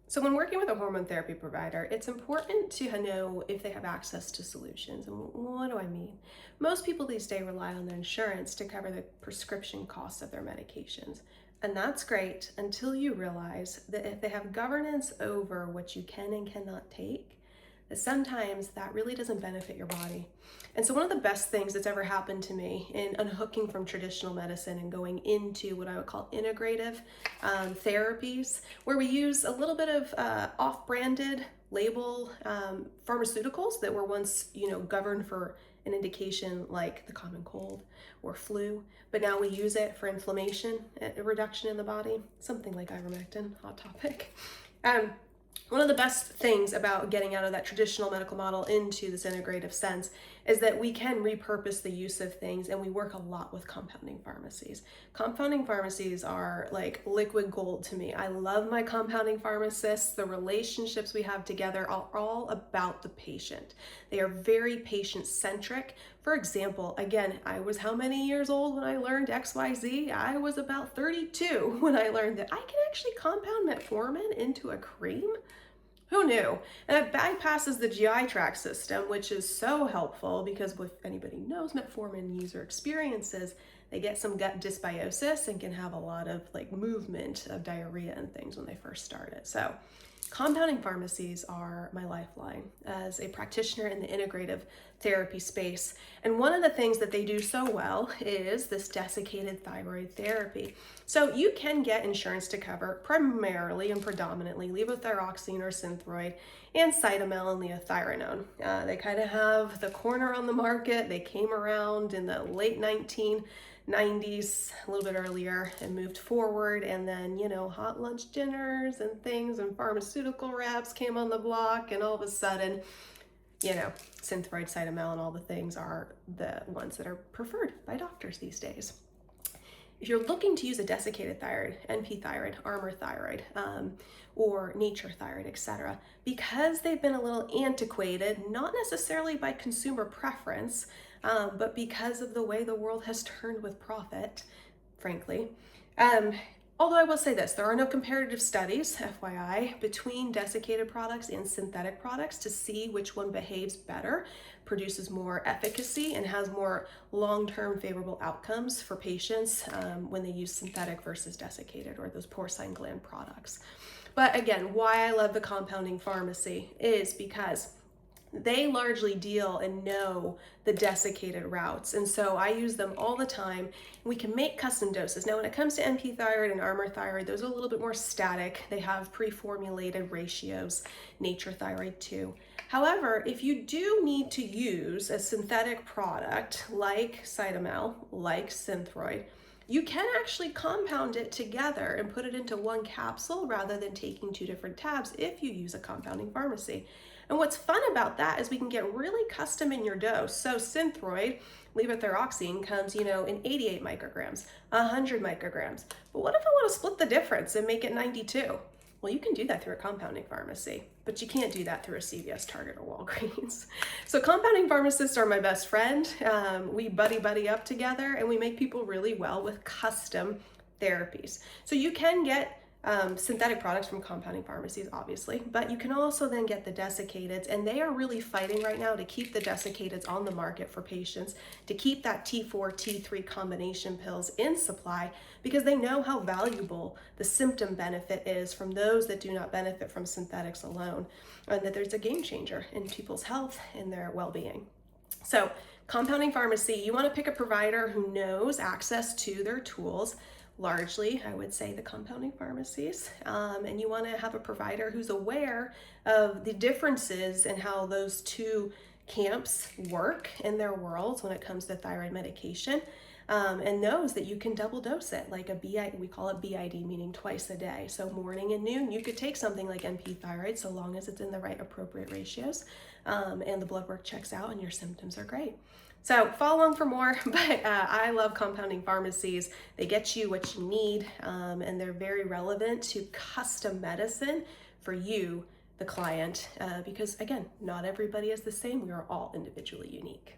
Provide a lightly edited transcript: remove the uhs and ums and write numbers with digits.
So when working with a hormone therapy provider, it's important to know if they have access to solutions. And what do I mean? Most people these days rely on their insurance to cover the prescription costs of their medications. And that's great until you realize that if they have governance over what you can and cannot take, that sometimes that really doesn't benefit your body. And so one of the best things that's ever happened to me in unhooking from traditional medicine and going into what I would call integrative therapies, where we use a little bit of off-branded label pharmaceuticals that were once, governed for an indication like the common cold or flu, but now we use it for inflammation, a reduction in the body, something like ivermectin, hot topic. One of the best things about getting out of that traditional medical model into this integrative sense is that we can repurpose the use of things, and we work a lot with compounding pharmacies. Compounding pharmacies are like liquid gold to me. I love my compounding pharmacists. The relationships we have together are all about the patient. They are very patient-centric. For example, again, I was how many years old when I learned XYZ? I was about 32 when I learned that I can actually compound metformin into a cream. Who knew? And it bypasses the GI tract system, which is so helpful because if anybody knows metformin user experiences, they get some gut dysbiosis and can have a lot of movement of diarrhea and things when they first start it. So compounding pharmacies are my lifeline as a practitioner in the integrative therapy space. And one of the things that they do so well is this desiccated thyroid therapy. So you can get insurance to cover primarily and predominantly levothyroxine or Synthroid and Cytomel and leothyronine. They kind of have the corner on the market. They came around in the late 1990s, a little bit earlier, and moved forward. And then, hot lunch dinners and things and pharmaceutical reps came on the block, and all of a sudden, Synthroid, Cytomel, and all the things are the ones that are preferred by doctors these days. If you're looking to use a desiccated thyroid, NP thyroid, Armour thyroid, or nature thyroid, etc., because they've been a little antiquated, not necessarily by consumer preference, but because of the way the world has turned with profit, frankly. Although I will say this, there are no comparative studies, FYI, between desiccated products and synthetic products to see which one behaves better, produces more efficacy, and has more long-term favorable outcomes for patients when they use synthetic versus desiccated or those porcine gland products. But again, why I love the compounding pharmacy is because they largely deal and know the desiccated routes. And so I use them all the time. We can make custom doses. Now, when it comes to NP thyroid and Armour thyroid, those are a little bit more static. They have pre-formulated ratios, nature thyroid too. However, if you do need to use a synthetic product like Cytomel, like Synthroid, you can actually compound it together and put it into one capsule rather than taking two different tabs if you use a compounding pharmacy. And what's fun about that is we can get really custom in your dose. So Synthroid, levothyroxine comes, in 88 micrograms, 100 micrograms. But what if I want to split the difference and make it 92? Well, you can do that through a compounding pharmacy, but you can't do that through a CVS, Target, or Walgreens. So compounding pharmacists are my best friend. We buddy up together, and we make people really well with custom therapies. So you can get synthetic products from compounding pharmacies, obviously, but you can also then get the desiccateds, and they are really fighting right now to keep the desiccateds on the market for patients, to keep that T4, T3 combination pills in supply, because they know how valuable the symptom benefit is from those that do not benefit from synthetics alone, and that there's a game changer in people's health and their well-being. So compounding pharmacy, you want to pick a provider who knows access to their tools. Largely, I would say the compounding pharmacies, and you want to have a provider who's aware of the differences in how those two camps work in their worlds when it comes to thyroid medication, and knows that you can double dose it, like a BID, we call it BID, meaning twice a day. So morning and noon, you could take something like NP thyroid so long as it's in the right appropriate ratios, and the blood work checks out and your symptoms are great. So follow along for more, but I love compounding pharmacies. They get you what you need, and they're very relevant to custom medicine for you, the client, because again, not everybody is the same. We are all individually unique.